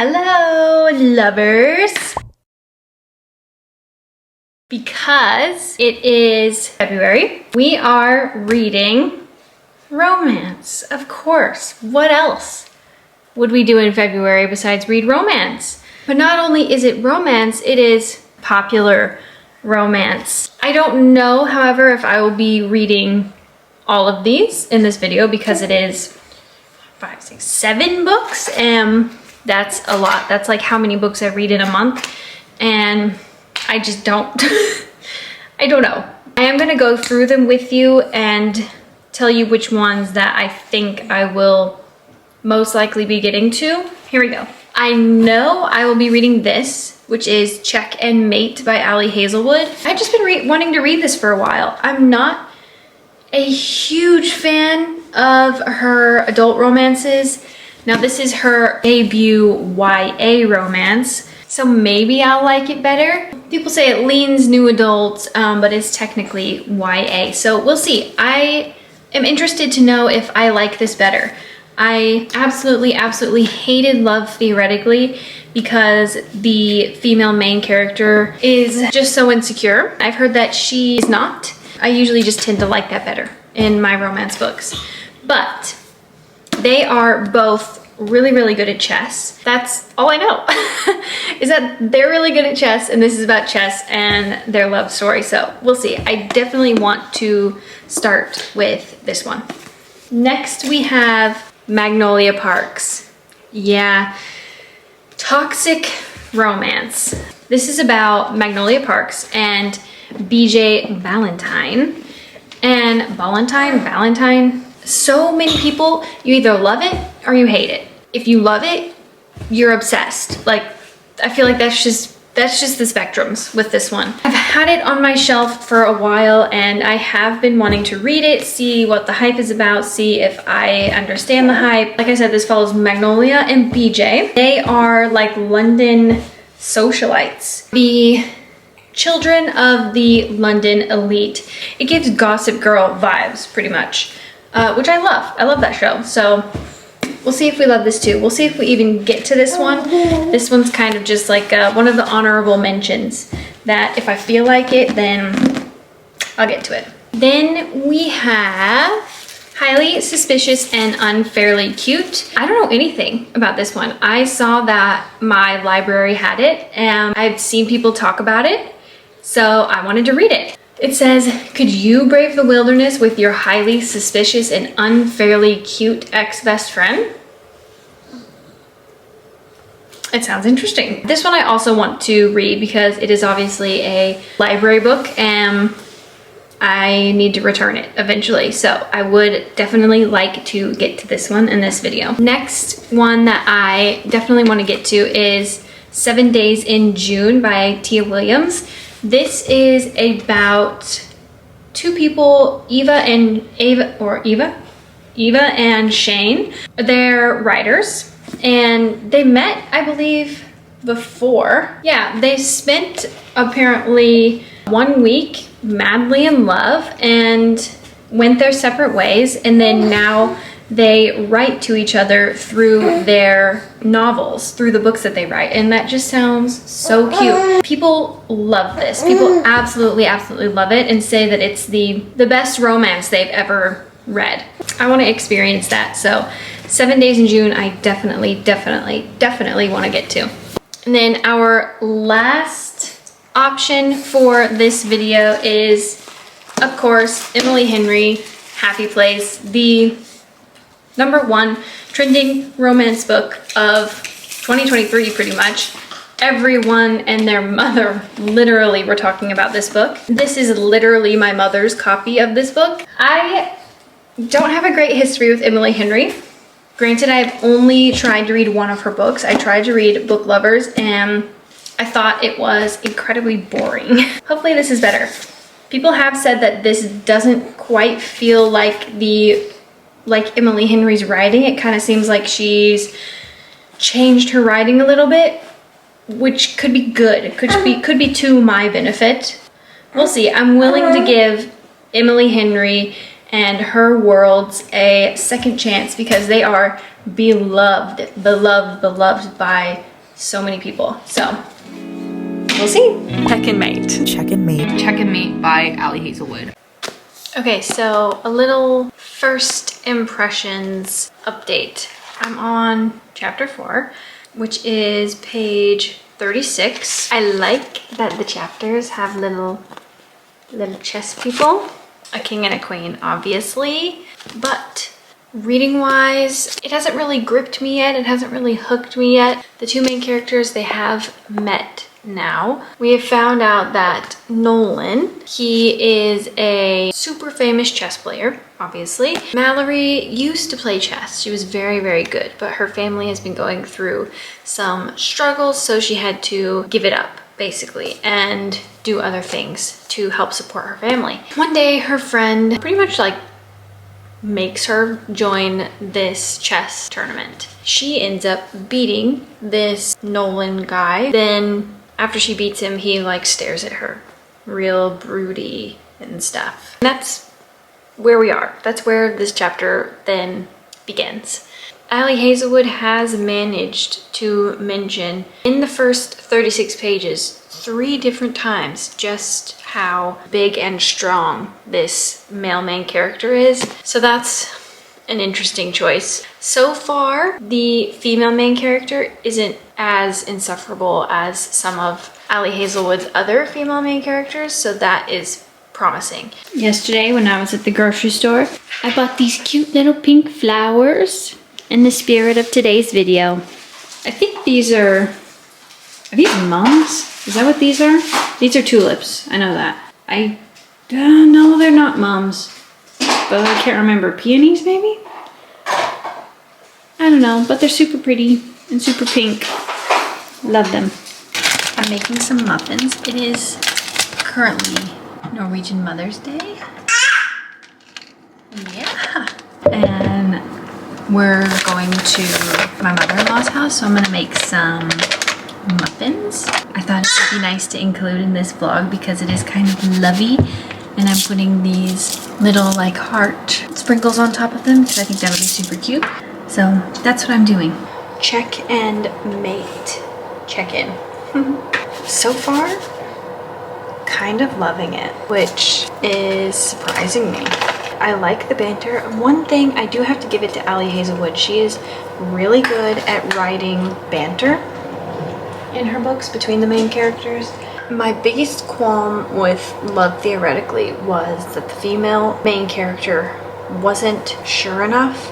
Hello, lovers! Because it is February, we are reading romance, of course. What else would we do in February besides read romance? But not only is it romance, it is popular romance. I don't know, however, if I will be reading all of these in this video because it is 5, 6, 7 books. That's a lot. That's like how many books I read in a month. And I just don't, I don't know. I am gonna go through them with you and tell you which ones that I think I will most likely be getting to. Here we go. I know I will be reading this, which is Check and Mate by Ali Hazelwood. I've just been wanting to read this for a while. I'm not a huge fan of her adult romances. Now this is her debut YA romance, so maybe I'll like it better. People say it leans new adult, but it's technically YA, so we'll see. I am interested to know if I like this better. I absolutely hated Love Theoretically because the female main character is just so insecure. I've heard that she's not. I usually just tend to like that better in my romance books. But they are both really good at chess. That's all I know, is that they're really good at chess, and this is about chess and their love story. So we'll see. I definitely want to start with this one. Next we have Magnolia Parks. Yeah, toxic romance. This is about Magnolia Parks and BJ Valentine. And Valentine. So many people, you either love it or you hate it. If you love it, you're obsessed. Like, I feel like that's just the spectrums with this one. I've had it on my shelf for a while and I have been wanting to read it, see what the hype is about, see if I understand the hype. Like I said, this follows Magnolia and BJ. They are like London socialites. The children of the London elite. It gives Gossip Girl vibes, pretty much. Which I love. I love that show. So we'll see if we love this too. We'll see if we even get to this one. This one's kind of just like one of the honorable mentions that if I feel like it, then I'll get to it. Then we have Highly Suspicious and Unfairly Cute. I don't know anything about this one. I saw that my library had it and I've seen people talk about it, so I wanted to read it. It says, could you brave the wilderness with your highly suspicious and unfairly cute ex-best friend? It sounds interesting. This one I also want to read because it is obviously a library book and I need to return it eventually. So I would definitely like to get to this one in this video. Next one that I definitely want to get to is 7 Days in June by Tia Williams. This is about two people, Eva and Shane. They're writers and they met, I believe, before. Yeah, they spent apparently 1 week madly in love and went their separate ways, and then now they write to each other through their novels, through the books that they write, and that just sounds so cute. People love this. People absolutely love it and say that it's the best romance they've ever read. I want to experience that. So 7 Days in June, I definitely want to get to. And then our last option for this video is, of course, Emily Henry, Happy Place, the #1 trending romance book of 2023, pretty much. Everyone and their mother literally were talking about this book. This is literally my mother's copy of this book. I don't have a great history with Emily Henry. Granted, I've only tried to read one of her books. I tried to read Book Lovers and I thought it was incredibly boring. Hopefully this is better. People have said that this doesn't quite feel like Emily Henry's writing. It kind of seems like she's changed her writing a little bit, which could be good. It could be to my benefit. We'll see. I'm willing to give Emily Henry and her worlds a second chance because they are beloved by so many people. So we'll see. Check and Mate. Check and Mate. Check and Mate by Ali Hazelwood. Okay, so a little first impressions update. I'm on chapter 4, which is page 36. I like that the chapters have little chess people. A king and a queen, obviously, but reading wise, it hasn't really gripped me yet. It hasn't really hooked me yet. The two main characters, they have met now. We have found out that Nolan, he is a super famous chess player, obviously. Mallory used to play chess. She was very, very good, but her family has been going through some struggles, so she had to give it up, basically, and do other things to help support her family. One day, her friend pretty much like makes her join this chess tournament. She ends up beating this Nolan guy. Then after she beats him, he like stares at her real broody and stuff. And that's where we are. That's where this chapter then begins. Ali Hazelwood has managed to mention in the first 36 pages 3 different times just how big and strong this male main character is. So that's an interesting choice. So far, the female main character isn't as insufferable as some of Ali Hazelwood's other female main characters, so that is promising. Yesterday when I was at the grocery store, I bought these cute little pink flowers in the spirit of today's video. I think these are these mums? Is that what these are? These are tulips, I know that. No, they're not mums, but I can't remember. Peonies maybe? I don't know, but they're super pretty and super pink. Love them. I'm making some muffins. It is currently Norwegian Mother's Day. Yeah. And we're going to my mother-in-law's house, so I'm gonna make some muffins. I thought it would be nice to include in this vlog because it is kind of lovey, and I'm putting these little like heart sprinkles on top of them because I think that would be super cute. So that's what I'm doing. Check and mate. Check in. So far, kind of loving it, which is surprising me. I like the banter. One thing I do have to give it to Ali Hazelwood. She is really good at writing banter in her books between the main characters. My biggest qualm with Love Theoretically was that the female main character wasn't sure enough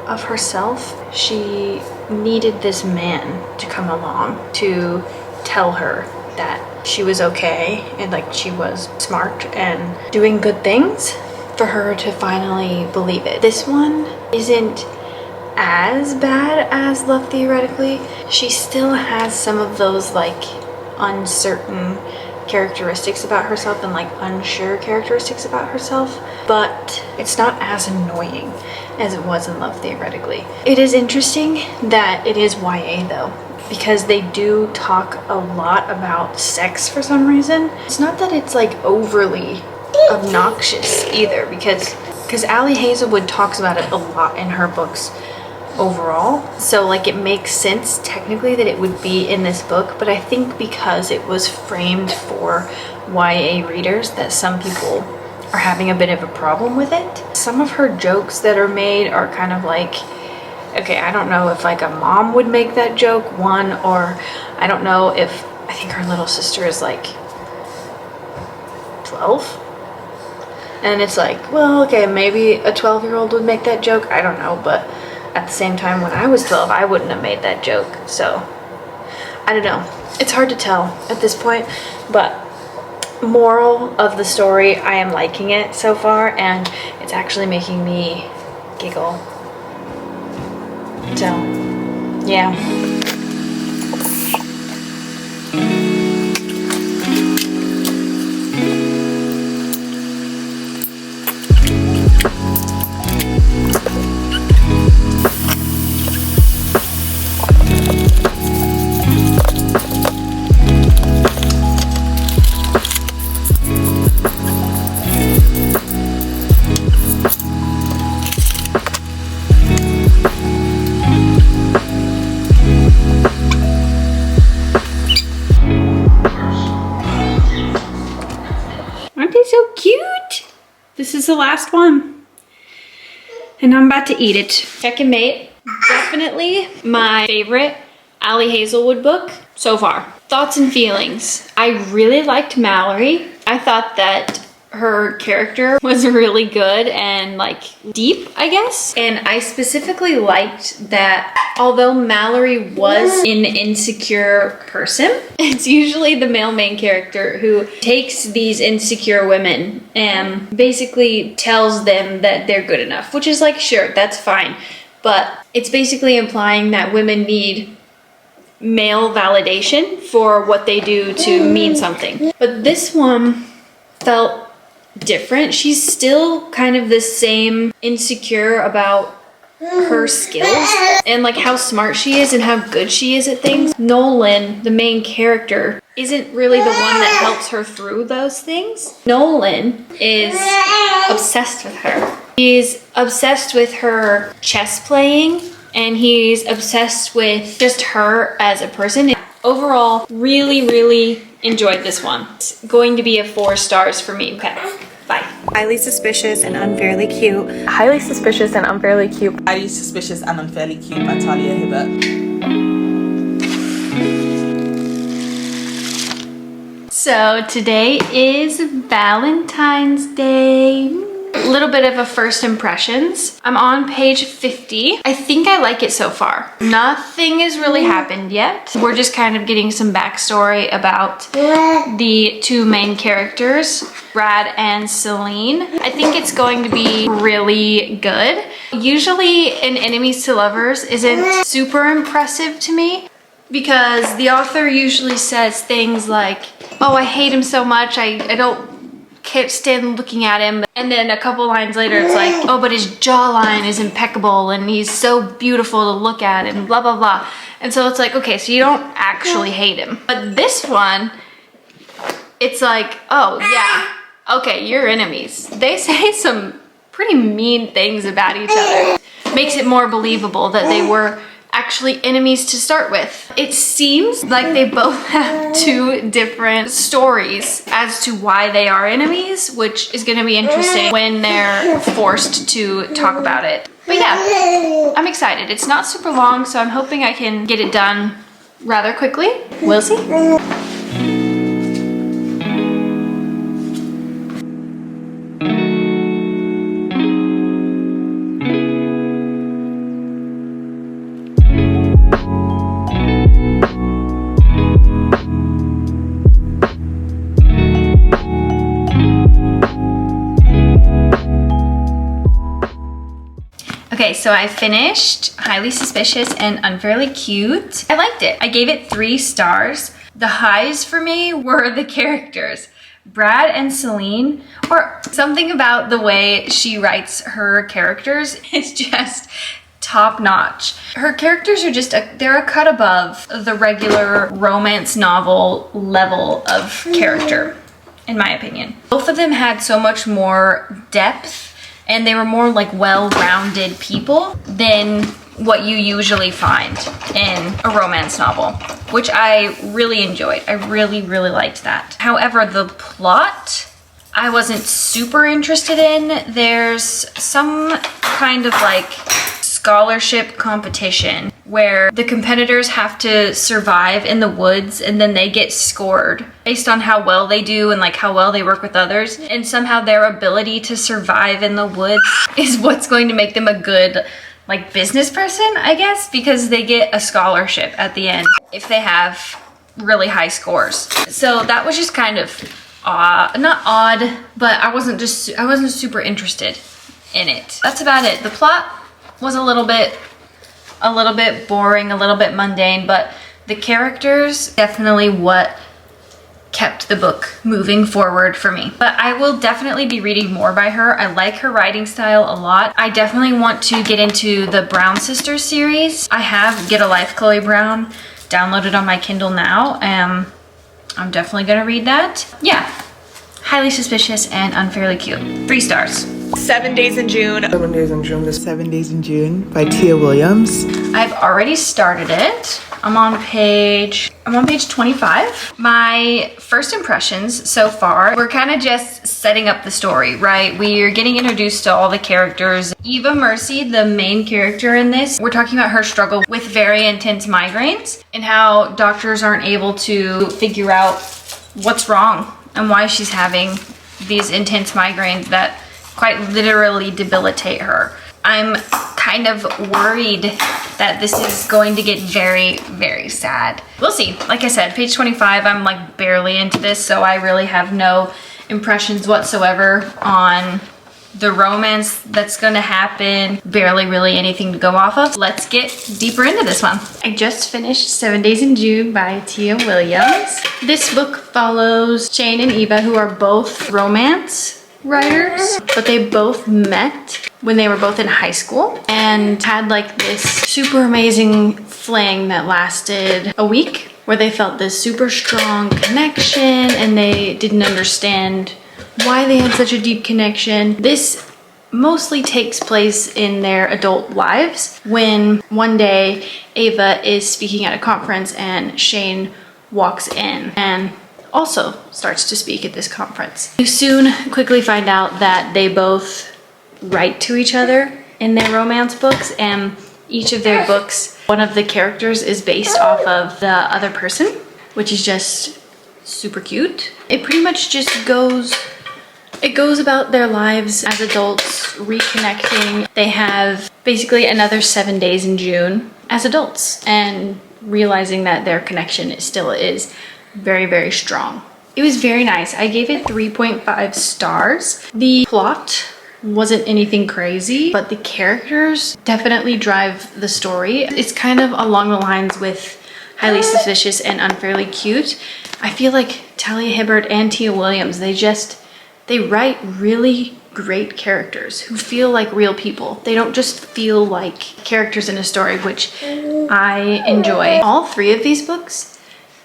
of herself. She needed this man to come along to tell her that she was okay and like she was smart and doing good things for her to finally believe it. This one isn't as bad as Love Theoretically. She still has some of those like uncertain characteristics about herself and like unsure characteristics about herself, but it's not as annoying as it was in Love Theoretically. It is interesting that it is YA though, because they do talk a lot about sex for some reason. It's not that it's like overly obnoxious either, because Ali Hazelwood talks about it a lot in her books overall, so like it makes sense technically that it would be in this book, but I think because it was framed for YA readers that some people are having a bit of a problem with it. Some of her jokes that are made are kind of like, okay, I don't know if like a mom would make that joke, one, or I don't know if, I think her little sister is like 12, and it's like, well, okay, maybe a 12-year-old would make that joke, I don't know, but at the same time, when I was 12, I wouldn't have made that joke, so I don't know. It's hard to tell at this point, but moral of the story, I am liking it so far, and it's actually making me giggle. So, yeah. the last one. And I'm about to eat it. Checkmate, definitely my favorite Ali Hazelwood book so far. Thoughts and feelings. I really liked Mallory. I thought that her character was really good and like deep, I guess. And I specifically liked that although Mallory was an insecure person, it's usually the male main character who takes these insecure women and basically tells them that they're good enough, which is like, sure, that's fine. But it's basically implying that women need male validation for what they do to mean something. But this one felt different. She's still kind of the same insecure about her skills and like how smart she is and how good she is at things. Nolan, the main character, isn't really the one that helps her through those things. Nolan is obsessed with her. He's obsessed with her chess playing and he's obsessed with just her as a person. Overall, really enjoyed this one. It's going to be a 4 stars for me. Okay, bye. Highly suspicious and unfairly cute. Highly suspicious and unfairly cute. Highly Suspicious and Unfairly Cute by Talia Hibbert. So today is Valentine's Day. A little bit of a first impressions. I'm on page 50. I think I like it so far. Nothing has really happened yet. We're just kind of getting some backstory about the 2 main characters, Brad and Celine. I think it's going to be really good. Usually an enemies to lovers isn't super impressive to me because the author usually says things like, oh, I hate him so much, I can't stand looking at him. And then a couple lines later it's like, oh, but his jawline is impeccable and he's so beautiful to look at and blah blah blah. And so it's like, okay, so you don't actually hate him. But this one, it's like, oh yeah, okay, you're enemies. They say some pretty mean things about each other. Makes it more believable that they were actually enemies to start with. It seems like they both have 2 different stories as to why they are enemies, which is going to be interesting when they're forced to talk about it. But yeah, I'm excited. It's not super long, so I'm hoping I can get it done rather quickly. We'll see. Okay, so I finished Highly Suspicious and Unfairly Cute. I liked it. I gave it 3 stars. The highs for me were the characters. Brad and Celine, or something about the way she writes her characters is just top notch. Her characters are just, they're a cut above the regular romance novel level of character, in my opinion. Both of them had so much more depth and they were more like well-rounded people than what you usually find in a romance novel, which I really enjoyed. I really liked that. However, the plot, I wasn't super interested in. There's some kind of like scholarship competition where the competitors have to survive in the woods and then they get scored based on how well they do and like how well they work with others, and somehow their ability to survive in the woods is what's going to make them a good like business person, I guess, because they get a scholarship at the end if they have really high scores. So that was just kind of not odd, but I wasn't super interested in it. That's about it. The plot was a little bit boring, a little bit mundane, but the characters definitely what kept the book moving forward for me. But I will definitely be reading more by her. I like her writing style a lot. I definitely want to get into the Brown Sisters series. I have Get a Life, Chloe Brown downloaded on my Kindle now. I'm definitely gonna read that. Yeah. Highly Suspicious and Unfairly Cute. 3 stars. 7 Days in June. 7 Days in June. 7 Days in June by Tia Williams. I've already started it. I'm on page 25. My first impressions so far, we're kind of just setting up the story, right? We're getting introduced to all the characters. Eva Mercy, the main character in this, we're talking about her struggle with very intense migraines and how doctors aren't able to figure out what's wrong and why she's having these intense migraines that quite literally debilitate her. I'm kind of worried that this is going to get very, very sad. We'll see. Like I said, page 25, I'm like barely into this, so I really have no impressions whatsoever on the romance that's gonna happen. Barely really anything to go off of. Let's get deeper into this one. I just finished 7 Days in June by Tia Williams. This book follows Shane and Eva, who are both romance writers, but they both met when they were both in high school and had like this super amazing fling that lasted a week, where they felt this super strong connection and they didn't understand why they had such a deep connection. This mostly takes place in their adult lives, when one day Ava is speaking at a conference and Shane walks in and also starts to speak at this conference. You soon quickly find out that they both write to each other in their romance books, and each of their books, one of the characters is based off of the other person, which is just super cute. It pretty much just goes about their lives as adults, reconnecting. They have basically another 7 days in June as adults and realizing that their connection still is very, very strong. It was very nice. I gave it 3.5 stars. The plot wasn't anything crazy, but the characters definitely drive the story. It's kind of along the lines with Highly Suspicious and Unfairly Cute. I feel like Talia Hibbert and Tia Williams, they write really great characters who feel like real people. They don't just feel like characters in a story, which I enjoy. All 3 of these books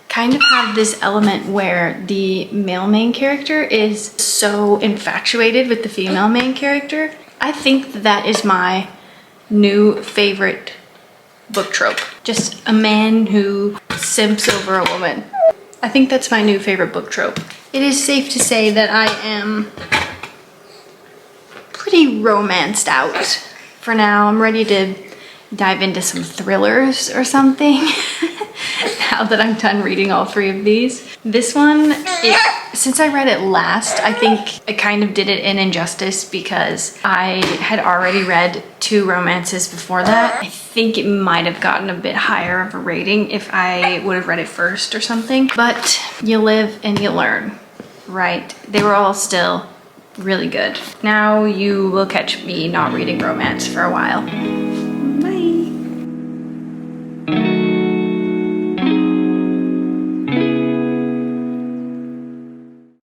kind of have this element where the male main character is so infatuated with the female main character. I think that is my new favorite book trope. Just a man who simps over a woman. I think that's my new favorite book trope. It is safe to say that I am pretty romanced out for now. I'm ready to dive into some thrillers or something now that I'm done reading all 3 of these. This one, since I read it last, I think I kind of did it an injustice because I had already read 2 romances before that. I think it might have gotten a bit higher of a rating if I would have read it first or something, but you live and you learn, right? They were all still really good. Now you will catch me not reading romance for a while.